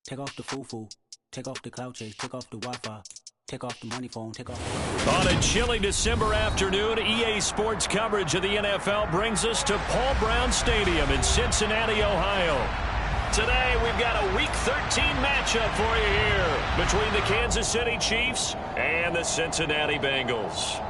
Take off the foo-foo. Take off the cloud chase. Take off the Wi-Fi. Take off the money phone. Take off. On a chilly December afternoon, EA Sports coverage of the NFL brings us to Paul Brown Stadium in Cincinnati, Ohio. Today, we've got a Week 13 matchup for you here between the Kansas City Chiefs and the Cincinnati Bengals.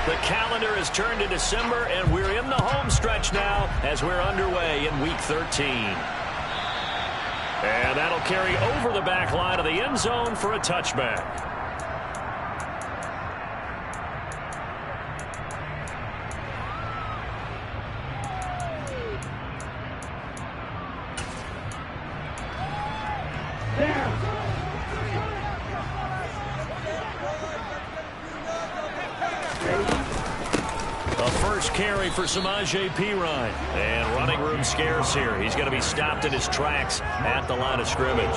The calendar has turned to December, and we're in the home stretch now as we're underway in Week 13. And that'll carry over the back line of the end zone for a touchback. Carry for Samaje Perine. And running room scarce here. He's going to be stopped in his tracks at the line of scrimmage.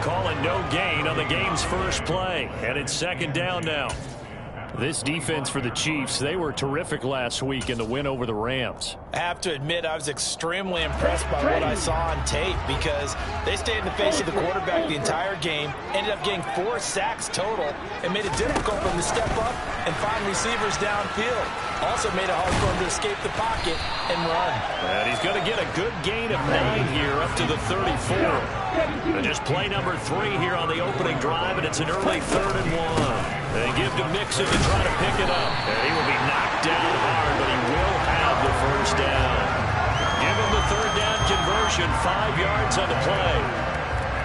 Calling no gain on the game's first play. And it's second down now. This defense for the Chiefs, they were terrific last week in the win over the Rams. I have to admit, I was extremely impressed by what I saw on tape because they stayed in the face of the quarterback the entire game, ended up getting 4 sacks total, and made it difficult for him to step up and find receivers downfield. Also made it hard for him to escape the pocket and run. And he's going to get a good gain of 9 here up to the 34. And just play number 3 here on the opening drive, and it's an early 3rd and 1. They give to Mixon to try to pick it up. And he will be knocked down hard, but he will have the first down. Give him the 3rd down conversion, 5 yards on the play.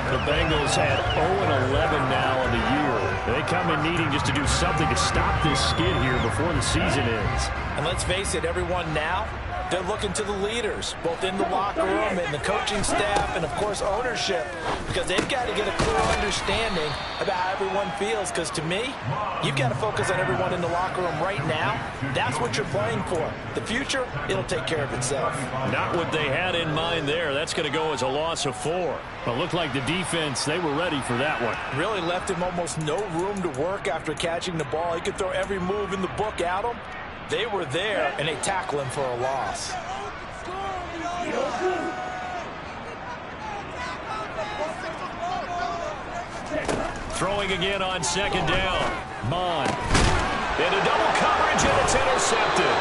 The Bengals had 0-11 now on the year. They come in needing just to do something to stop this skid here before the season ends. And let's face it, everyone now, they're looking to the leaders, both in the locker room and the coaching staff and, of course, ownership, because they've got to get a clear understanding about how everyone feels, because to me, you've got to focus on everyone in the locker room right now. That's what you're playing for. The future, it'll take care of itself. Not what they had in mind there. That's going to go as a loss of 4. But looked like the defense, they were ready for that one. Really left him almost no room to work after catching the ball. He could throw every move in the book at him. They were there, and they tackle him for a loss. Throwing again on second down. Mon. Into double coverage, and it's intercepted.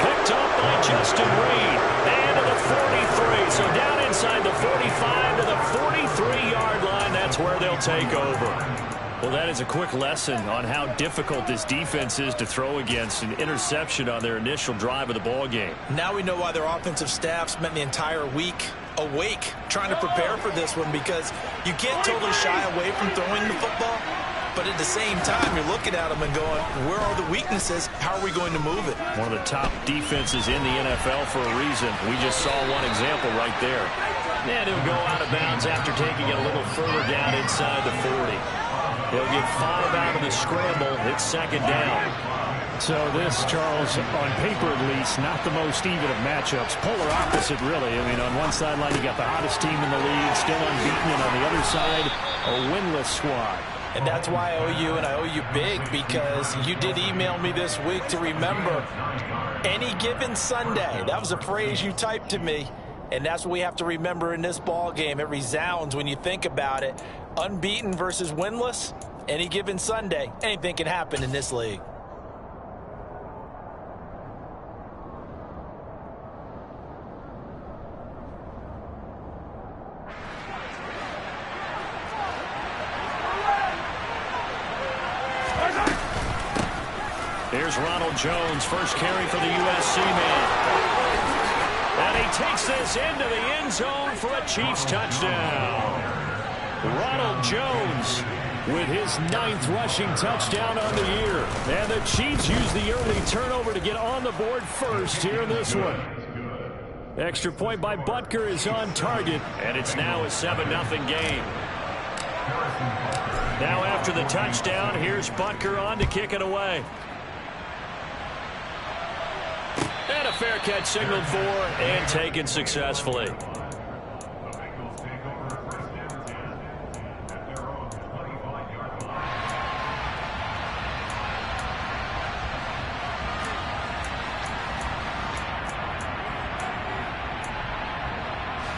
Picked up by Justin Reed. And to the 43. So down inside the 45 to the 43-yard line. That's where they'll take over. Well, that is a quick lesson on how difficult this defense is to throw against. An interception on their initial drive of the ball game. Now we know why their offensive staff spent the entire week awake trying to prepare for this one, because you can't totally shy away from throwing the football, but at the same time you're looking at them and going, where are the weaknesses? How are we going to move it? One of the top defenses in the NFL for a reason. We just saw one example right there. And he'll go out of bounds after taking it a little further down inside the 40. He'll get 5 out of the scramble. It's second down. So this, Charles, on paper at least, not the most even of matchups. Polar opposite, really. I mean, on one sideline, you got the hottest team in the league, still unbeaten, and on the other side, a winless squad. And that's why I owe you, and I owe you big, because you did email me this week to remember any given Sunday. That was a phrase you typed to me, and that's what we have to remember in this ball game. It resounds when you think about it. Unbeaten versus winless, any given Sunday, anything can happen in this league. Here's Ronald Jones, first carry for the USC man. And he takes this into the end zone for a Chiefs touchdown. Ronald Jones with his 9th rushing touchdown on the year. And the Chiefs use the early turnover to get on the board first here in this one. Extra point by Butker is on target, and it's now a 7-0 game. Now after the touchdown, here's Butker on to kick it away. And a fair catch signaled for and taken successfully.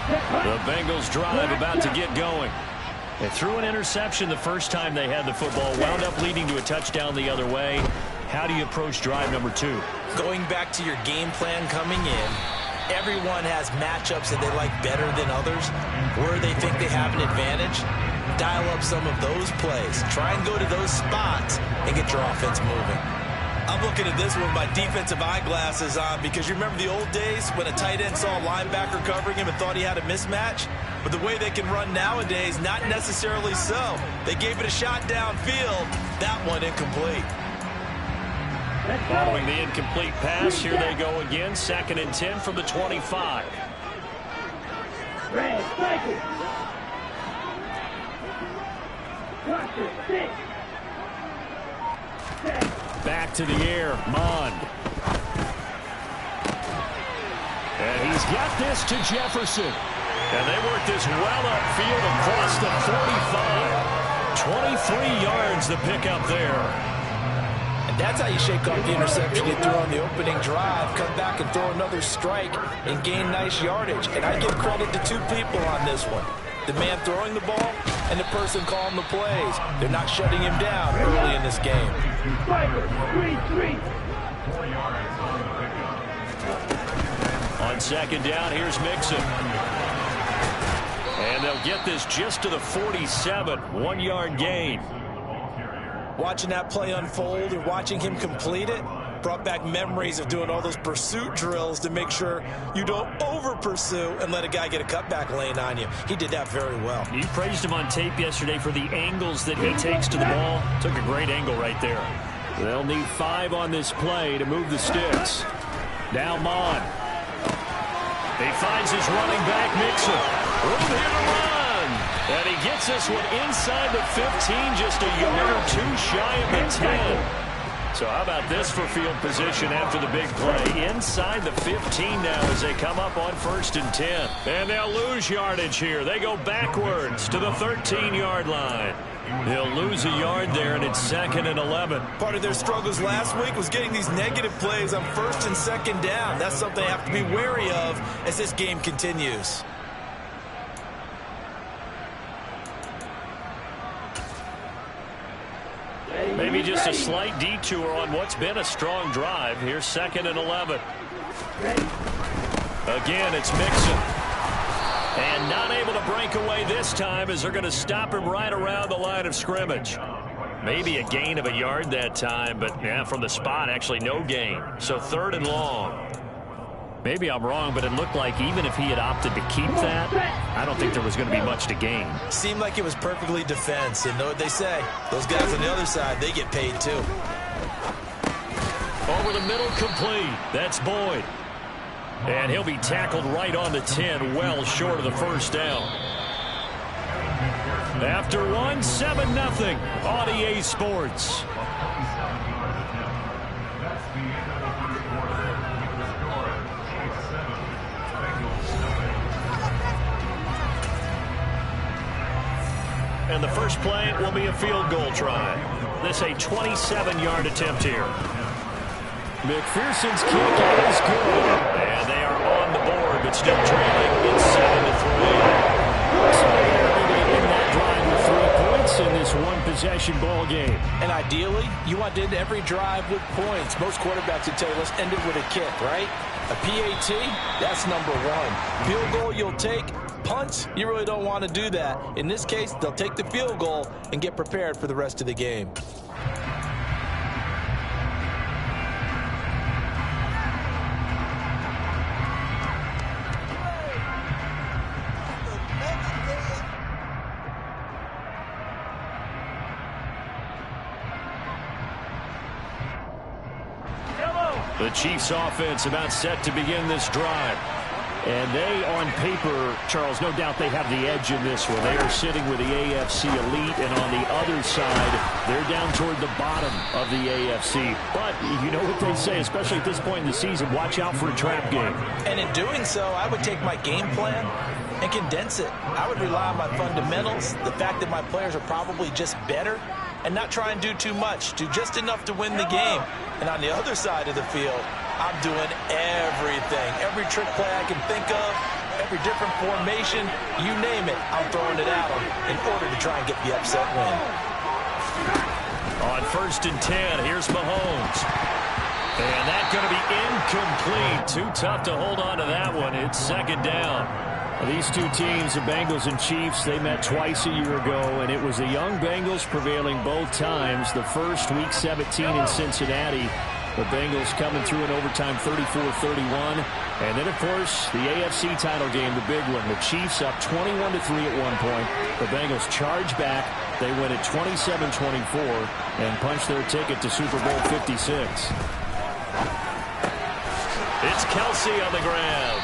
The Bengals drive about to get going. They threw an interception the first time they had the football, wound up leading to a touchdown the other way. How do you approach drive number 2? Going back to your game plan coming in, everyone has matchups that they like better than others. Where they think they have an advantage, dial up some of those plays. Try and go to those spots and get your offense moving. I'm looking at this with my defensive eyeglasses on because you remember the old days when a tight end saw a linebacker covering him and thought he had a mismatch? But the way they can run nowadays, not necessarily so. They gave it a shot downfield. That one incomplete. Following the incomplete pass, here they go again. 2nd and 10 from the 25. Back to the air, Mond. And he's got this to Jefferson. And they work this well upfield across the 45. 23 yards the pick up there. And that's how you shake off the interception you threw on the opening drive. Come back and throw another strike and gain nice yardage. And I give credit to 2 people on this one. The man throwing the ball and the person calling the plays. They're not shutting him down early in this game. On 2nd down, here's Mixon. And they'll get this just to the 47. 1-yard gain. Watching that play unfold or watching him complete it brought back memories of doing all those pursuit drills to make sure you don't over-pursue and let a guy get a cutback lane on you. He did that very well. You praised him on tape yesterday for the angles that he takes to the ball. Took a great angle right there. They'll need 5 on this play to move the sticks. Now Mond. He finds his running back, Mixon. Room here to run. And he gets this one inside the 15, just a yard or 2 shy of the 10. So how about this for field position after the big play? Inside the 15 now as they come up on 1st and 10. And they'll lose yardage here. They go backwards to the 13-yard line. They'll lose a yard there, and it's 2nd and 11. Part of their struggles last week was getting these negative plays on 1st and 2nd down. That's something they have to be wary of as this game continues. Maybe just a slight detour on what's been a strong drive. Here's 2nd and 11. Again, it's Mixon. And not able to break away this time as they're going to stop him right around the line of scrimmage. Maybe a gain of a yard that time, but yeah, from the spot, actually no gain. So 3rd and long. Maybe I'm wrong, but it looked like even if he had opted to keep that, I don't think there was going to be much to gain. Seemed like it was perfectly defense, and know what they say. Those guys on the other side, they get paid too. Over the middle, complete. That's Boyd. And he'll be tackled right on the 10, well short of the 1st down. After 1, 7-0 on EA Sports. And the first play will be a field goal try. This a 27-yard attempt here. McPherson's kick is good. And they are on the board, but still trailing. It's 7-3. So they're in that drive with 3 points in this one-possession ball game. And ideally, you want to end every drive with points. Most quarterbacks would tell you, let's end it with a kick, right? A PAT, that's number 1. Field goal you'll take. Punts, you really don't want to do that. In this case, they'll take the field goal and get prepared for the rest of the game. The Chiefs offense about set to begin this drive. And they, on paper, Charles, no doubt they have the edge in this one. They are sitting with the AFC elite, and on the other side, they're down toward the bottom of the AFC. But you know what they say, especially at this point in the season, watch out for a trap game. And in doing so, I would take my game plan and condense it. I would rely on my fundamentals, the fact that my players are probably just better, and not try and do too much, do just enough to win the game. And on the other side of the field, I'm doing everything. Every trick play I can think of, every different formation, you name it, I'm throwing it at them in order to try and get the upset win. On 1st and 10, here's Mahomes. And that's going to be incomplete. Too tough to hold on to that one. It's 2nd down. These two teams, the Bengals and Chiefs, they met twice a year ago, and it was the young Bengals prevailing both times. The first, Week 17 in Cincinnati. The Bengals coming through in overtime 34-31. And then, of course, the AFC title game, the big one. The Chiefs up 21-3 at one point. The Bengals charge back. They win at 27-24 and punch their ticket to Super Bowl 56. It's Kelsey on the ground.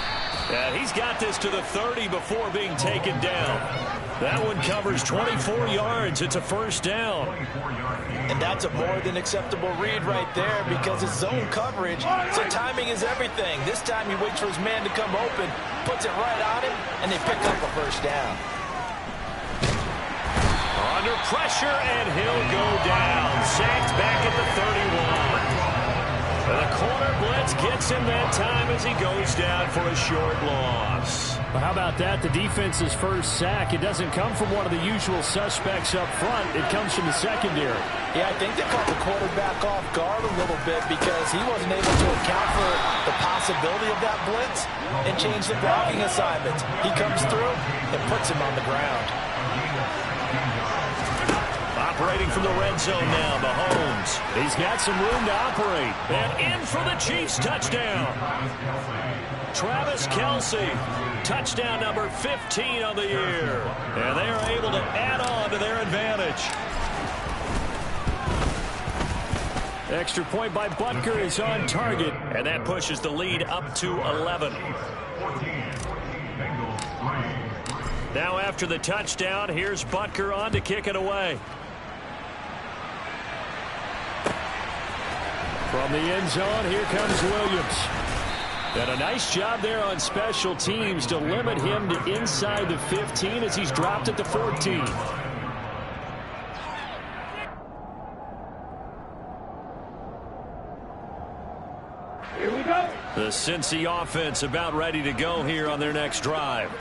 And he's got this to the 30 before being taken down. That one covers 24 yards. It's a 1st down. And that's a more than acceptable read right there because it's zone coverage, so timing is everything. This time he waits for his man to come open, puts it right on him, and they pick up a 1st down. Under pressure, and he'll go down. Sacked back at the 31. The corner blitz gets him that time as he goes down for a short loss. Well, how about that? The defense's first sack. It doesn't come from one of the usual suspects up front. It comes from the secondary. Yeah, I think they caught the quarterback off guard a little bit because he wasn't able to account for the possibility of that blitz and change the blocking assignments. He comes through and puts him on the ground. Operating from the red zone now, Mahomes. He's got some room to operate. And in for the Chiefs touchdown. Travis Kelce, touchdown number 15 on the year. And they are able to add on to their advantage. Extra point by Butker is on target. And that pushes the lead up to 11. Now after the touchdown, here's Butker on to kick it away. From the end zone, here comes Williams. And a nice job there on special teams to limit him to inside the 15 as he's dropped at the 14. Here we go. The Cincy offense about ready to go here on their next drive.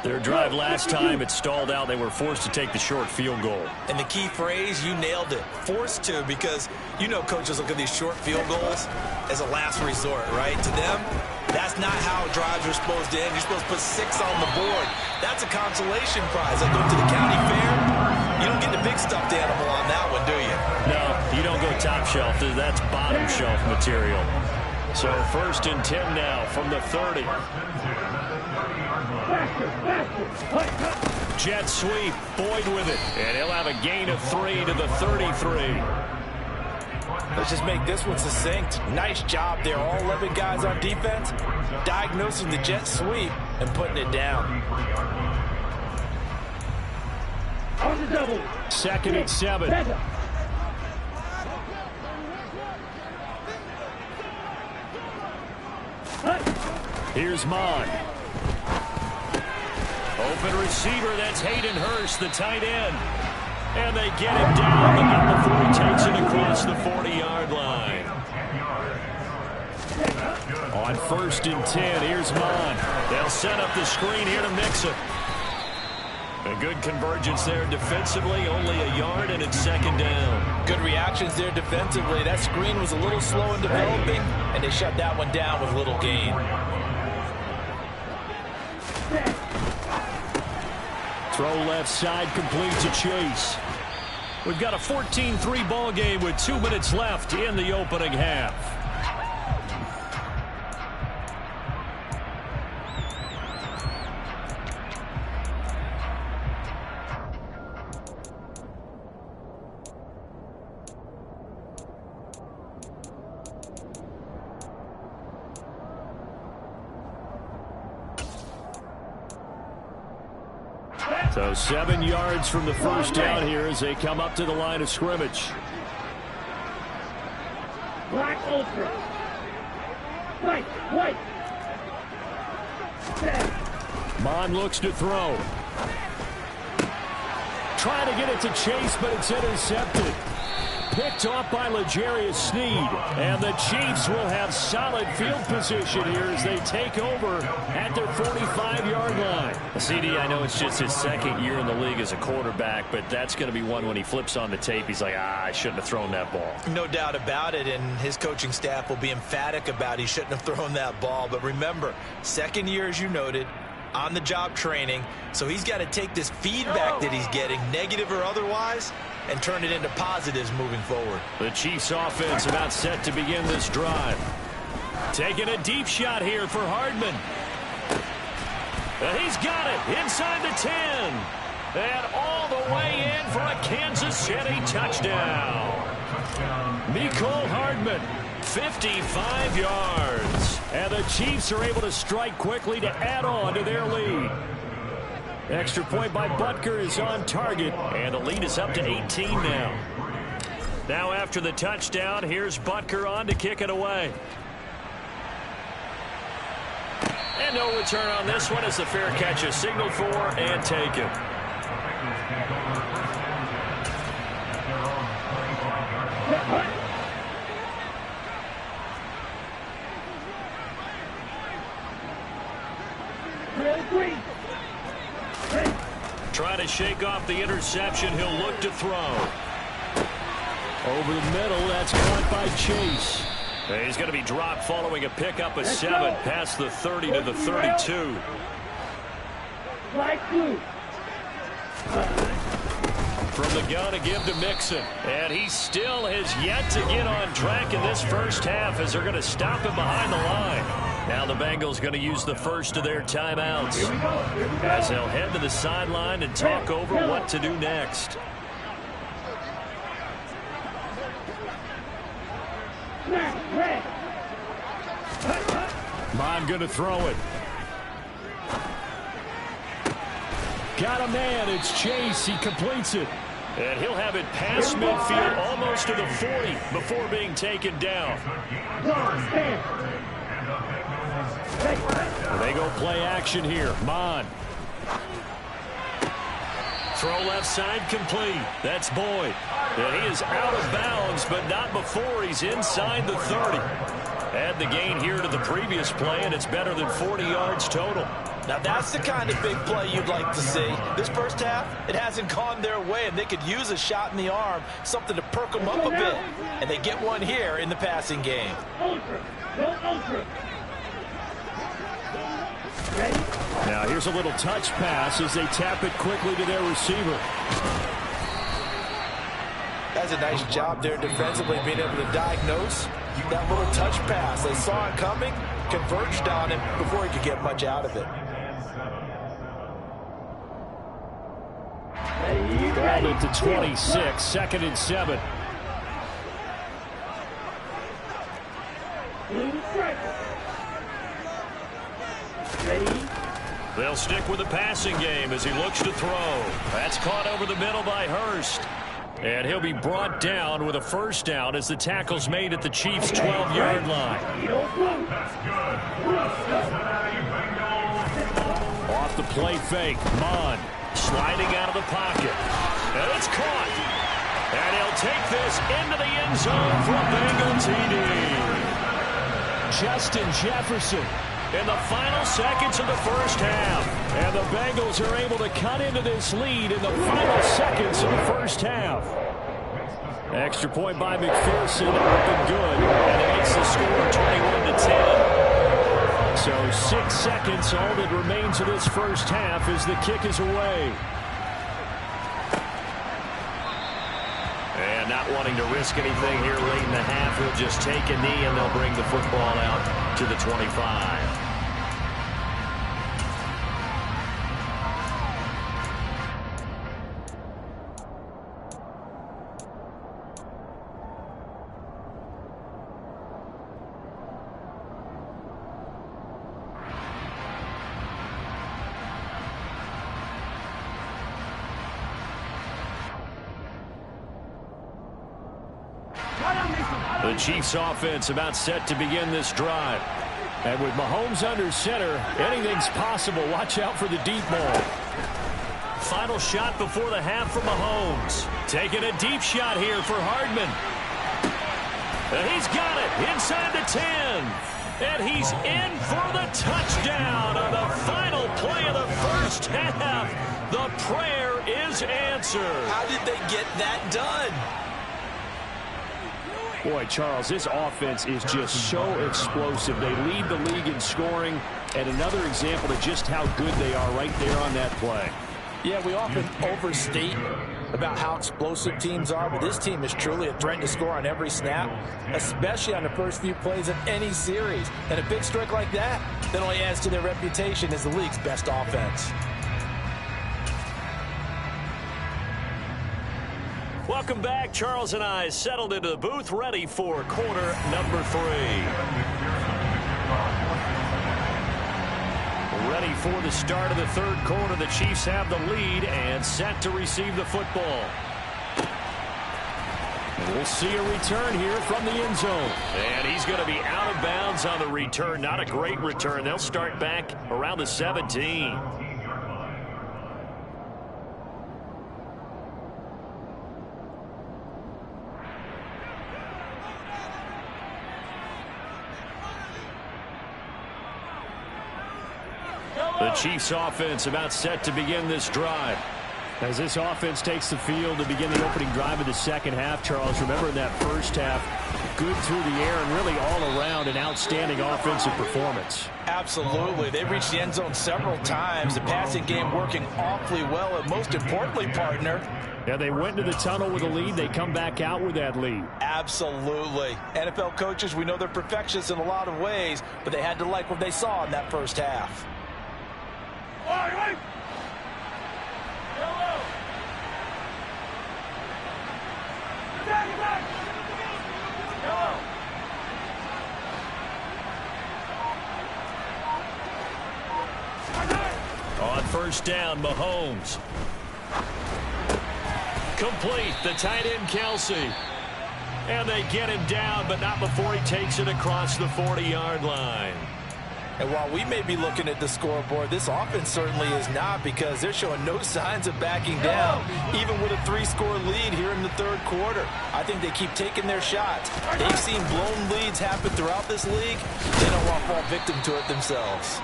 Their drive last time, it stalled out. They were forced to take the short field goal. And the key phrase, you nailed it. Forced to, because you know coaches look at these short field goals as a last resort, right? To them, that's not how drives are supposed to end. You're supposed to put 6 on the board. That's a consolation prize. Like going to the county fair, you don't get the big stuffed animal on that one, do you? No, you don't go top shelf. That's bottom shelf material. So 1st and 10 now from the 30. Jet sweep, Boyd with it. And he'll have a gain of 3 to the 33. Let's just make this one succinct. Nice job there. All 11 guys on defense diagnosing the jet sweep and putting it down. On the double. 2nd and 7. Here's Mon. Open receiver, that's Hayden Hurst, the tight end. And they get him down, but not before he takes it across the 40-yard line. On 1st and 10, here's Mon. They'll set up the screen here to mix it. A good convergence there defensively, only a yard, and it's 2nd down. Good reactions there defensively. That screen was a little slow in developing, and they shut that one down with little gain. Throw left side, complete to Chase. We've got a 14-3 ball game with 2 minutes left in the opening half. So 7 yards from the first down here as they come up to the line of scrimmage. Black ultra. White. Mon looks to throw. Trying to get it to Chase, but it's intercepted. picked off by L'Jarius Sneed. And the Chiefs will have solid field position here as they take over at their 45-yard line. CD, I know it's just his second year in the league as a quarterback, but that's going to be one when he flips on the tape, he's like, I shouldn't have thrown that ball. No doubt about it, and his coaching staff will be emphatic about he shouldn't have thrown that ball. But remember, second year, as you noted, on-the-job training, so he's got to take this feedback that he's getting, negative or otherwise, and turn it into positives moving forward. The Chiefs offense about set to begin this drive. Taking a deep shot here for Hardman. And he's got it inside the 10. And all the way in for a Kansas City touchdown. Mecole Hardman, 55 yards. And the Chiefs are able to strike quickly to add on to their lead. Extra point by Butker is on target, and the lead is up to 18 now. Now after the touchdown, here's Butker on to kick it away. And no return on this one as the fair catch is signaled for and taken. Trying to shake off the interception. He'll look to throw. Over the middle, that's caught by Chase. He's going to be dropped following a pickup of 7 past the 30 to the 32. From the gun to give to Mixon. And he still has yet to get on track in this first half as they're going to stop him behind the line. Now the Bengals going to use the first of their timeouts as they'll head to the sideline and talk over what to do next. Bond going to throw it. Got a man. It's Chase. He completes it. And he'll have it past midfield almost to the 40 before being taken down. They go play action here. Mon. Throw left side complete. That's Boyd. And he is out of bounds, but not before he's inside the 30. Add the gain here to the previous play, and it's better than 40 yards total. Now that's the kind of big play you'd like to see. This first half, it hasn't gone their way, and they could use a shot in the arm, something to perk them up a bit. And they get one here in the passing game. Now here's a little touch pass as they tap it quickly to their receiver. That's a nice job there defensively, being able to diagnose that little touch pass. They saw it coming, converged on him before he could get much out of it. Balled it to 26, 2nd and 7. They'll stick with the passing game as he looks to throw. That's caught over the middle by Hurst. And he'll be brought down with a first down as the tackle's made at the Chiefs' 12-yard line. Off the play fake. Mon sliding out of the pocket. And it's caught. And he'll take this into the end zone for a Bengal TD. Justin Jefferson. In the final seconds of the first half. And the Bengals are able to cut into this lead in the final seconds of the first half. Extra point by McPherson, up and good. And it makes the score 21-10. So 6 seconds, all that remains of this first half as the kick is away. And not wanting to risk anything here late in the half, he'll just take a knee and they'll bring the football out to the 25. The Chiefs offense about set to begin this drive. And with Mahomes under center, anything's possible. Watch out for the deep ball. Final shot before the half from Mahomes. Taking a deep shot here for Hardman. He's got it inside the 10. And he's in for the touchdown on the final play of the first half. The prayer is answered. How did they get that done? Boy, Charles, this offense is just so explosive. They lead the league in scoring, and another example of just how good they are right there on that play. Yeah, we often overstate about how explosive teams are, but this team is truly a threat to score on every snap, especially on the first few plays of any series. And a big strike like that only adds to their reputation as the league's best offense. Welcome back. Charles and I settled into the booth, ready for quarter number 3. Ready for the start of the third quarter. The Chiefs have the lead and set to receive the football. We'll see a return here from the end zone. And he's going to be out of bounds on the return. Not a great return. They'll start back around the 17. The Chiefs offense about set to begin this drive. As this offense takes the field to begin the opening drive of the second half, Charles, remember in that first half, good through the air and really all around an outstanding offensive performance. Absolutely. They reached the end zone several times. The passing game working awfully well, and most importantly, partner, yeah, they went into the tunnel with a lead. They come back out with that lead. Absolutely. NFL coaches, we know they're perfectionists in a lot of ways, but they had to like what they saw in that first half. On first down, Mahomes. Complete, the tight end, Kelsey. And they get him down, but not before he takes it across the 40-yard line. And while we may be looking at the scoreboard, this offense certainly is not, because they're showing no signs of backing down, even with a 3-score lead here in the third quarter. I think they keep taking their shots. They've seen blown leads happen throughout this league. They don't want to fall victim to it themselves.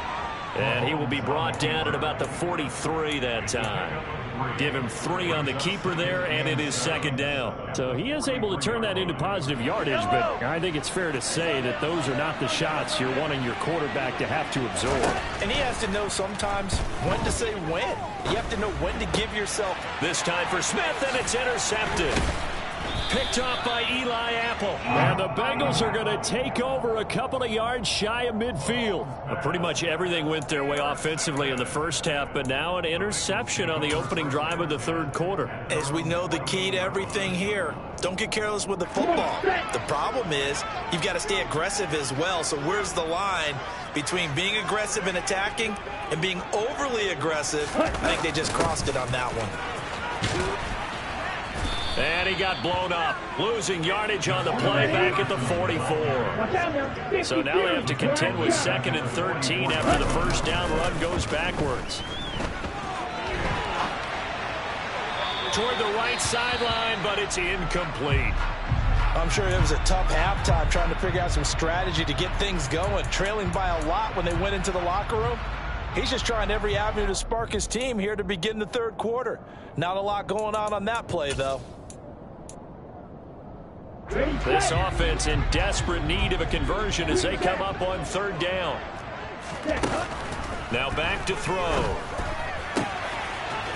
And he will be brought down at about the 43 that time. Give him 3 on the keeper there, and it is second down. So he is able to turn that into positive yardage, but I think it's fair to say that those are not the shots you're wanting your quarterback to have to absorb. And he has to know sometimes when to say when. You have to know when to give yourself. This time for Smith, and it's intercepted. Picked off by Eli Apple. And the Bengals are going to take over a couple of yards shy of midfield. Pretty much everything went their way offensively in the first half, but now an interception on the opening drive of the third quarter. As we know, the key to everything here, don't get careless with the football. The problem is you've got to stay aggressive as well. So where's the line between being aggressive and attacking and being overly aggressive? I think they just crossed it on that one. And he got blown up, losing yardage on the play back at the 44. So now they have to contend with 2nd and 13 after the first down run goes backwards. Toward the right sideline, but it's incomplete. I'm sure it was a tough halftime trying to figure out some strategy to get things going. Trailing by a lot when they went into the locker room. He's just trying every avenue to spark his team here to begin the third quarter. Not a lot going on that play, though. This offense in desperate need of a conversion as they come up on third down. Now back to throw.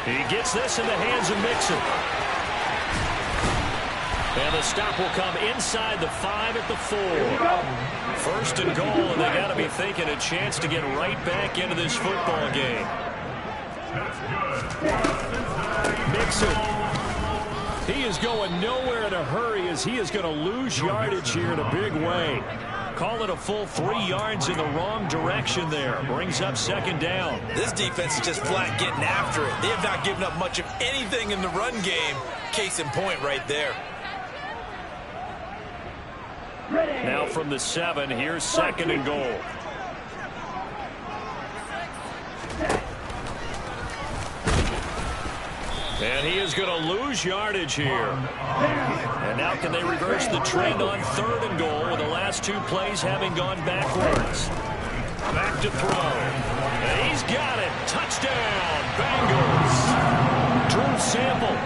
He gets this in the hands of Mixon. And the stop will come inside the 5 at the 4. First and goal, and they got to be thinking a chance to get right back into this football game. Mixon. He is going nowhere in a hurry as he is going to lose yardage here in a big way. Call it a full 3 yards in the wrong direction there. Brings up second down. This defense is just flat getting after it. They have not given up much of anything in the run game. Case in point right there. Now from the 7, here's 2nd and goal. And he is going to lose yardage here. And now can they reverse the trend on 3rd and goal with the last 2 plays having gone backwards? Back to throw. And he's got it. Touchdown, Bengals. Drew Sample,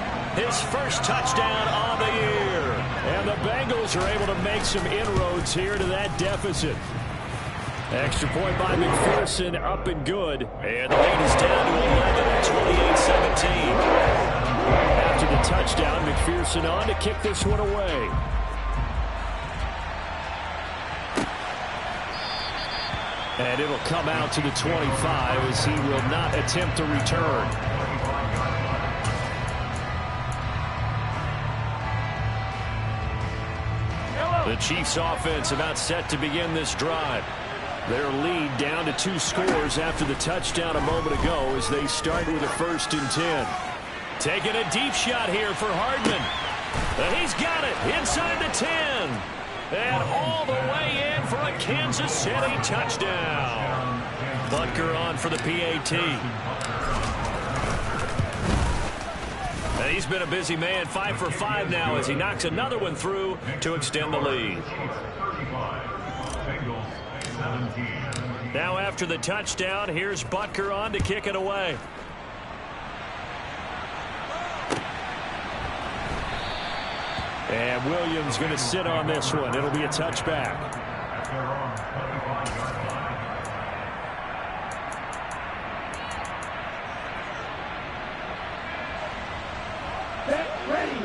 his first touchdown on the year. And the Bengals are able to make some inroads here to that deficit. Extra point by McPherson, up and good. And the lead is down to 11 at 28-17. After the touchdown, McPherson on to kick this one away. And it'll come out to the 25 as he will not attempt to return. The Chiefs offense about set to begin this drive. Their lead down to 2 scores after the touchdown a moment ago as they start with a 1st and 10. Taking a deep shot here for Hardman. He's got it inside the 10. And all the way in for a Kansas City touchdown. Butker on for the PAT. And he's been a busy man, 5 for 5 now as he knocks another one through to extend the lead. Now after the touchdown, here's Butker on to kick it away. And Williams going to sit on this one. It'll be a touchback. Set, ready.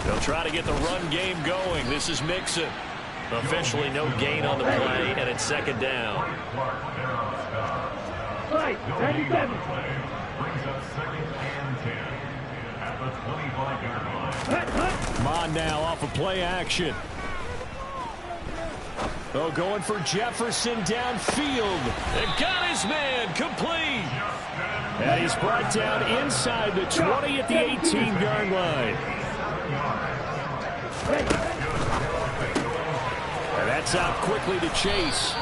They'll try to get the run game going. This is Mixon. Officially no gain on the play, and it's 2nd down. Right, 97. Brings up 2nd and 10 at the 25-yard line. Come on now off of play action. Oh, going for Jefferson downfield. They got his man complete. And he's brought down inside the 20 at the 18-yard line. And that's out quickly to Chase.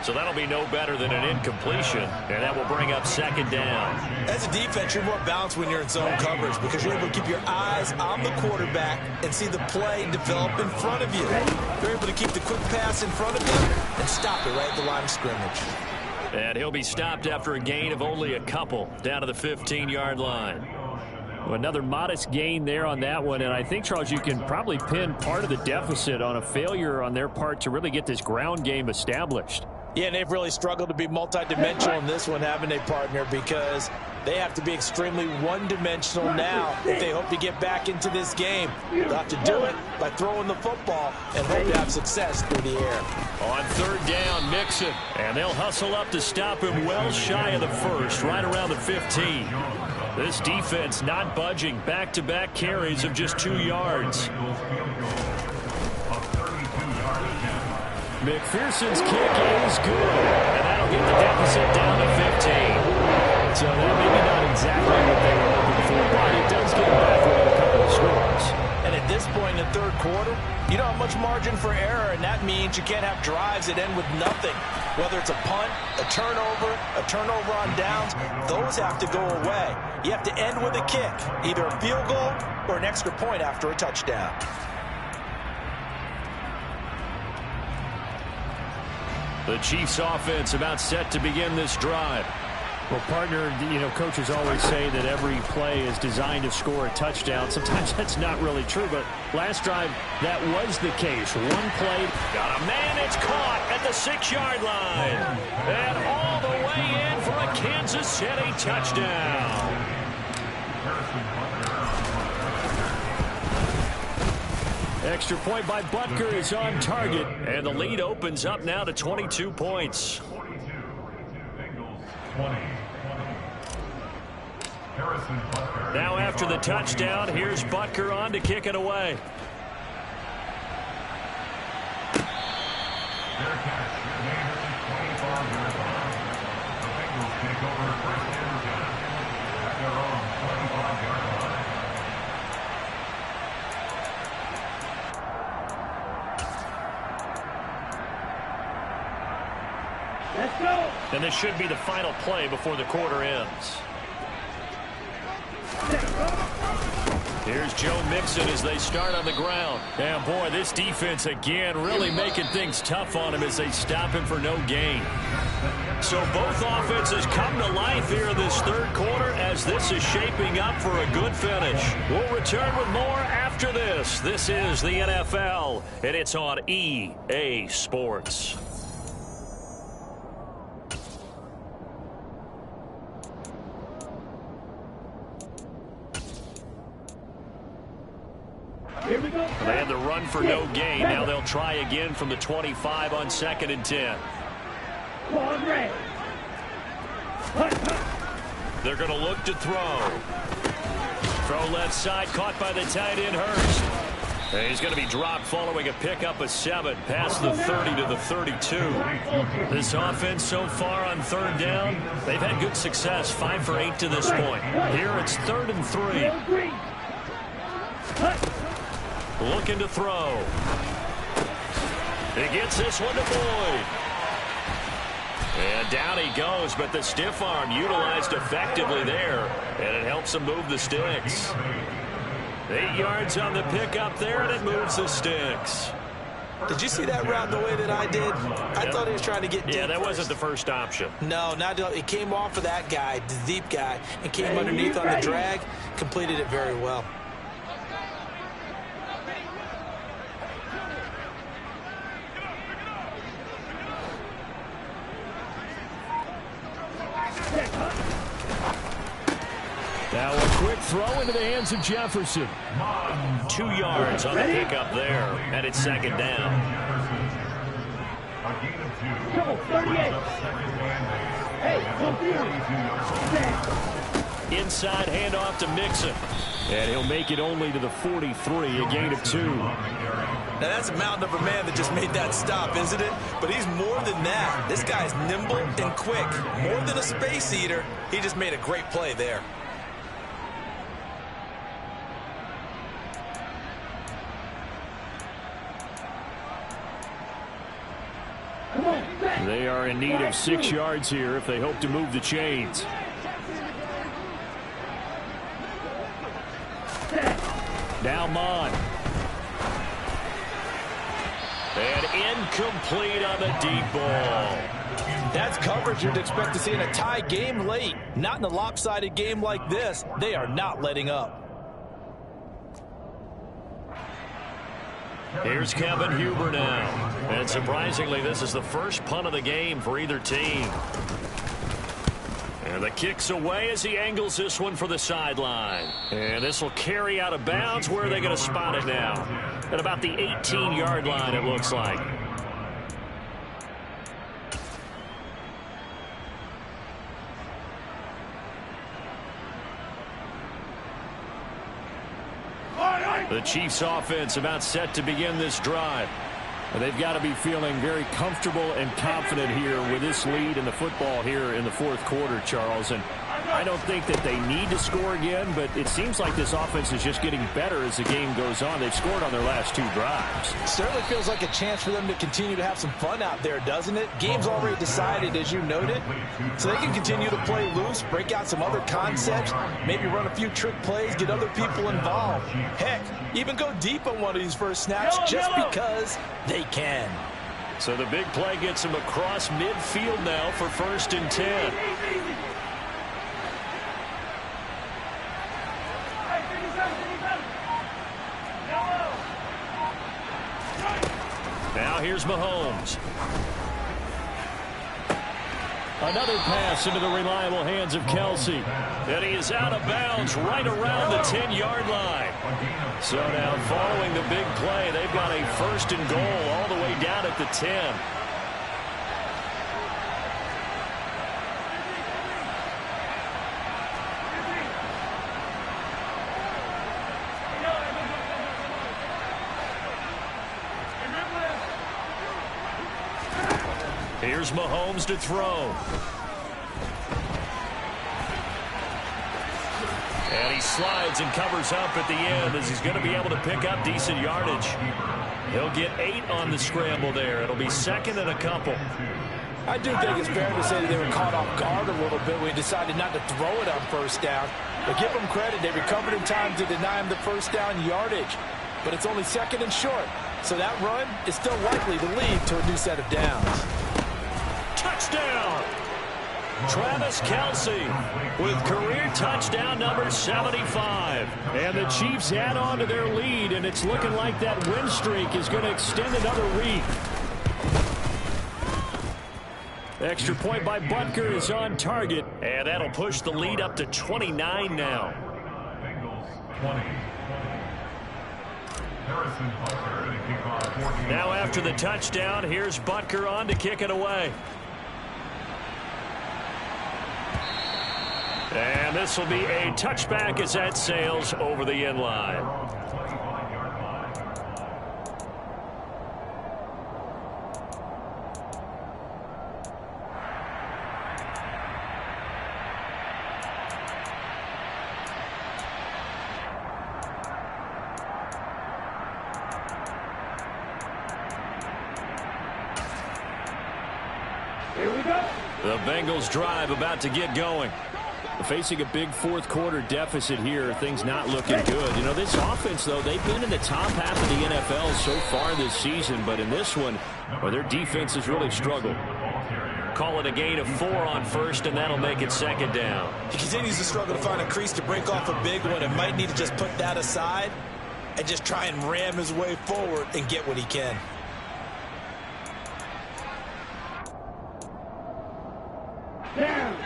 So that'll be no better than an incompletion, and that will bring up 2nd down. As a defense, you're more balanced when you're in zone coverage because you're able to keep your eyes on the quarterback and see the play develop in front of you. You're able to keep the quick pass in front of you and stop it right at the line of scrimmage. And he'll be stopped after a gain of only a couple down to the 15-yard line. Well, another modest gain there on that one, and I think, Charles, you can probably pin part of the deficit on a failure on their part to really get this ground game established. Yeah, and they've really struggled to be multidimensional in this one, haven't they, partner? Because they have to be extremely one-dimensional now if they hope to get back into this game. They'll have to do it by throwing the football and hope to have success through the air. On 3rd down, Mixon. And they'll hustle up to stop him well shy of the 1st, right around the 15. This defense not budging. Back-to-back carries of just 2 yards. McPherson's kick is good. And that'll get the deficit down to 15. So that maybe not exactly what they were looking for, but it does get them back with a couple of scores. And at this point in the 3rd quarter, you don't have much margin for error, and that means you can't have drives that end with nothing. Whether it's a punt, a turnover on downs, those have to go away. You have to end with a kick, either a field goal or an extra point after a touchdown. The Chiefs offense about set to begin this drive. Well, partner, you know, coaches always say that every play is designed to score a touchdown. Sometimes that's not really true, but last drive, that was the case. One play. Got a man, it's caught at the 6-yard line. And all the way in for a Kansas City touchdown. Extra point by Butker is on target. And the lead opens up now to 22 points. Now after the touchdown, here's Butker on to kick it away. Let's go. And this should be the final play before the quarter ends. Here's Joe Mixon as they start on the ground. And boy, this defense again really making things tough on him as they stop him for no gain. So both offenses come to life here in this third quarter as this is shaping up for a good finish. We'll return with more after this. This is the NFL, and it's on EA Sports. Here we go. They had the run for no gain. Now they'll try again from the 25 on 2nd and 10. Quadrat. They're going to look to throw. Throw left side, caught by the tight end, Hurst. And he's going to be dropped following a pickup of 7, past the 30 to the 32. This offense so far on 3rd down, they've had good success, 5 for 8 to this point. Here it's 3rd and 3. Looking to throw. He gets this one to Boyd. And down he goes, but the stiff arm utilized effectively there, and it helps him move the sticks. 8 yards on the pickup there, and it moves the sticks. Did you see that route the way that I did? I thought he was trying to get deep. Yeah, that wasn't the first option. No, not it came off of that guy, the deep guy, and came underneath on the drag, completed it very well. Now a quick throw into the hands of Jefferson. 2 yards on the pickup there, and it's 2nd down. A gain of 2. Go, 38. Hey, come here. Inside handoff to Mixon. And he'll make it only to the 43, a gain of 2. Now, that's a mountain of a man that just made that stop, isn't it? But he's more than that. This guy's nimble and quick. More than a space eater. He just made a great play there. They are in need of 6 yards here if they hope to move the chains. Now Mon. And incomplete on the deep ball. That's coverage you'd expect to see in a tie game late. Not in a lopsided game like this. They are not letting up. Here's Kevin Huber now. And surprisingly, this is the first punt of the game for either team. And the kick's away as he angles this one for the sideline. And this will carry out of bounds. Where are they going to spot it now? At about the 18-yard line, it looks like. The Chiefs offense about set to begin this drive. They've got to be feeling very comfortable and confident here with this lead in the football here in the 4th quarter, Charles. And I don't think that they need to score again, but it seems like this offense is just getting better as the game goes on. They've scored on their last 2 drives. Certainly feels like a chance for them to continue to have some fun out there, doesn't it? Game's already decided, as you noted. So they can continue to play loose, break out some other concepts, maybe run a few trick plays, get other people involved. Heck, even go deep on one of these first snaps just because they can. So the big play gets him across midfield now for 1st and 10. Now here's Mahomes. Another pass into the reliable hands of Kelsey. And he is out of bounds right around the 10-yard line. So now following the big play, they've got a 1st and goal all the way down at the 10. Here's Mahomes to throw. And he slides and covers up at the end as he's going to be able to pick up decent yardage. He'll get 8 on the scramble there. It'll be 2nd and a couple. I do think it's fair to say that they were caught off guard a little bit when he decided not to throw it on first down. But give them credit. They recovered in time to deny him the first down yardage. But it's only second and short. So that run is still likely to lead to a new set of downs. Touchdown! Travis Kelce with career touchdown number 75. And the Chiefs add on to their lead, and it's looking like that win streak is going to extend another week. Extra point by Butker is on target, and that'll push the lead up to 29 now. Now after the touchdown, here's Butker on to kick it away. And this will be a touchback as that sails over the end line. Here we go. The Bengals drive about to get going. Facing a big fourth quarter deficit here, things not looking good. You know, this offense, though, they've been in the top half of the NFL so far this season, but in this one, well, their defense has really struggled. Call it a gain of 4 on first, and that'll make it second down. He continues to struggle to find a crease to break off a big one and might need to just put that aside and just try and ram his way forward and get what he can. Down.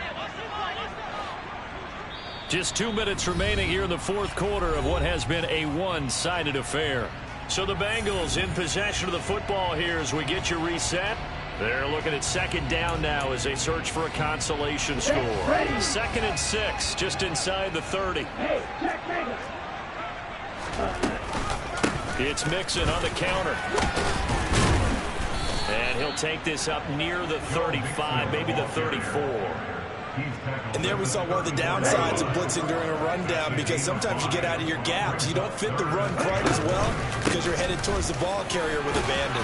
Just 2 minutes remaining here in the fourth quarter of what has been a one-sided affair. So the Bengals in possession of the football here as we get you reset. They're looking at second down now as they search for a consolation score. 2nd and 6, just inside the 30. Hey, check Vegas. It's Mixon on the counter. And he'll take this up near the 35, maybe the 34. And there we saw one of the downsides of blitzing during a rundown, because sometimes you get out of your gaps. You don't fit the run quite as well because you're headed towards the ball carrier with abandon.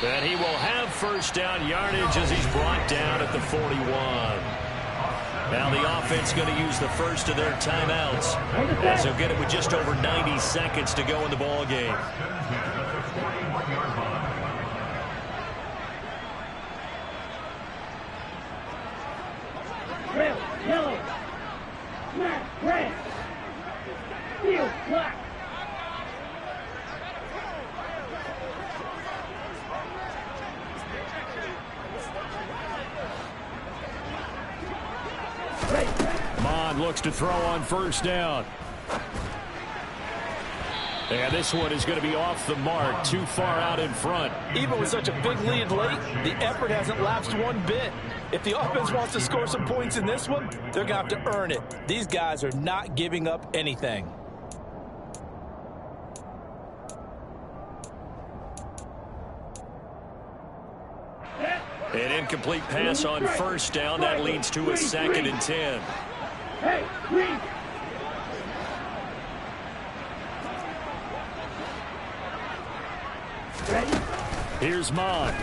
And he will have first down yardage as he's brought down at the 41. Now the offense going to use the first of their timeouts as they'll get it with just over 90 seconds to go in the ball game. Red, yellow, black, red, field, black. Mond looks to throw on first down. And this one is going to be off the mark, too far out in front. Even with such a big lead late, the effort hasn't lapsed one bit. If the offense wants to score some points in this one, they're going to have to earn it. These guys are not giving up anything. An incomplete pass on first down. That leads to a 2nd and 10. Hey, green. Ready? Here's Mond.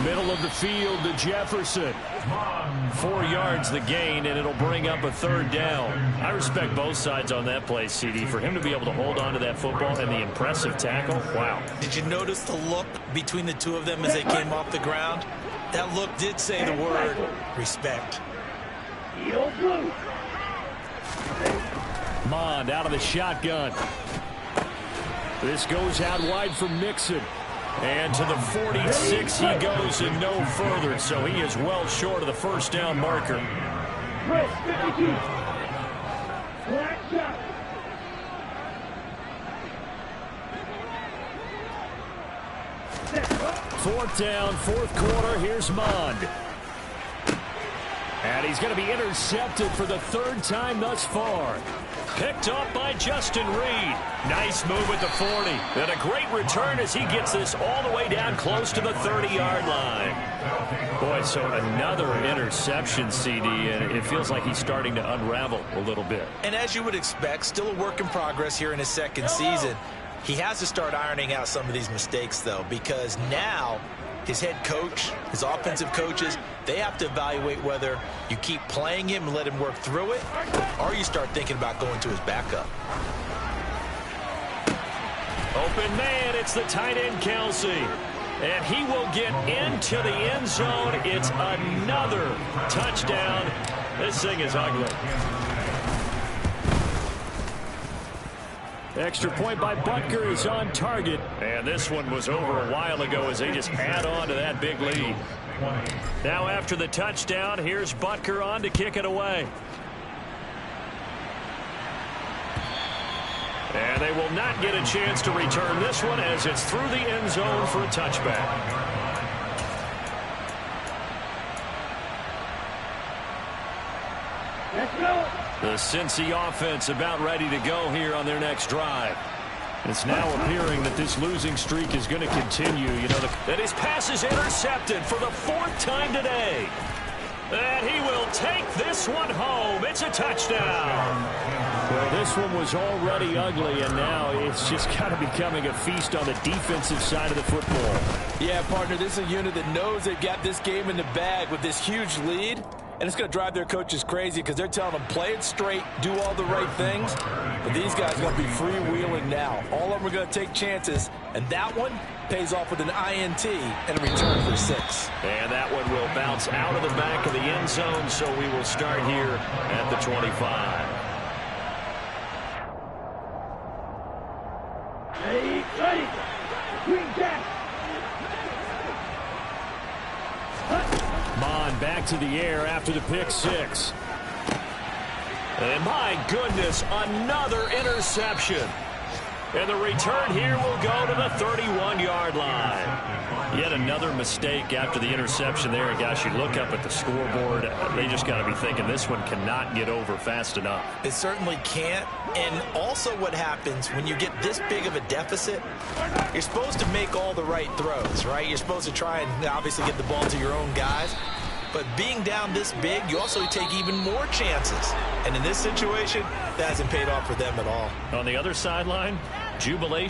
Middle of the field to Jefferson. 4 yards the gain, and it'll bring up a 3rd down. I respect both sides on that play, CD. For him to be able to hold on to that football and the impressive tackle, wow. Did you notice the look between the two of them as they came off the ground? That look did say the word respect. Field blue. Mond out of the shotgun. This goes out wide for Mixon. And to the 46 he goes and no further, so he is well short of the first down marker. Red, 52. Black shot. Fourth down, fourth quarter. Here's Mond. And he's going to be intercepted for the 3rd time thus far. Picked up by Justin Reed. Nice move at the 40. And a great return as he gets this all the way down close to the 30-yard line. Boy, so another interception, CD, and it feels like he's starting to unravel a little bit. And as you would expect, still a work in progress here in his second season. He has to start ironing out some of these mistakes, though, because now his head coach, his offensive coaches, they have to evaluate whether you keep playing him and let him work through it, or you start thinking about going to his backup. Open man, it's the tight end, Kelsey. And he will get into the end zone. It's another touchdown. This thing is ugly. Extra point by Butker is on target. And this one was over a while ago as they just add on to that big lead. Now after the touchdown, here's Butker on to kick it away. And they will not get a chance to return this one as it's through the end zone for a touchback. Let's go. The Cincy offense about ready to go here on their next drive. It's now appearing that this losing streak is going to continue. You know, that his pass is intercepted for the 4th time today. And he will take this one home. It's a touchdown. Well, this one was already ugly, and now it's just kind of becoming a feast on the defensive side of the football. Yeah, partner, this is a unit that knows they've got this game in the bag with this huge lead. And it's going to drive their coaches crazy because they're telling them, play it straight, do all the right things. But these guys are going to be freewheeling now. All of them are going to take chances. And that one pays off with an INT and a return for 6. And that one will bounce out of the back of the end zone, so we will start here at the 25. Ready. Green jack. Mon back to the air after the pick 6. And my goodness, another interception. And the return here will go to the 31-yard line. Yet another mistake after the interception there. And gosh, you look up at the scoreboard, they just got to be thinking this one cannot get over fast enough. It certainly can't. And also what happens when you get this big of a deficit, you're supposed to make all the right throws, right? You're supposed to try and obviously get the ball to your own guys. But being down this big, you also take even more chances. And in this situation, that hasn't paid off for them at all. On the other sideline, jubilation.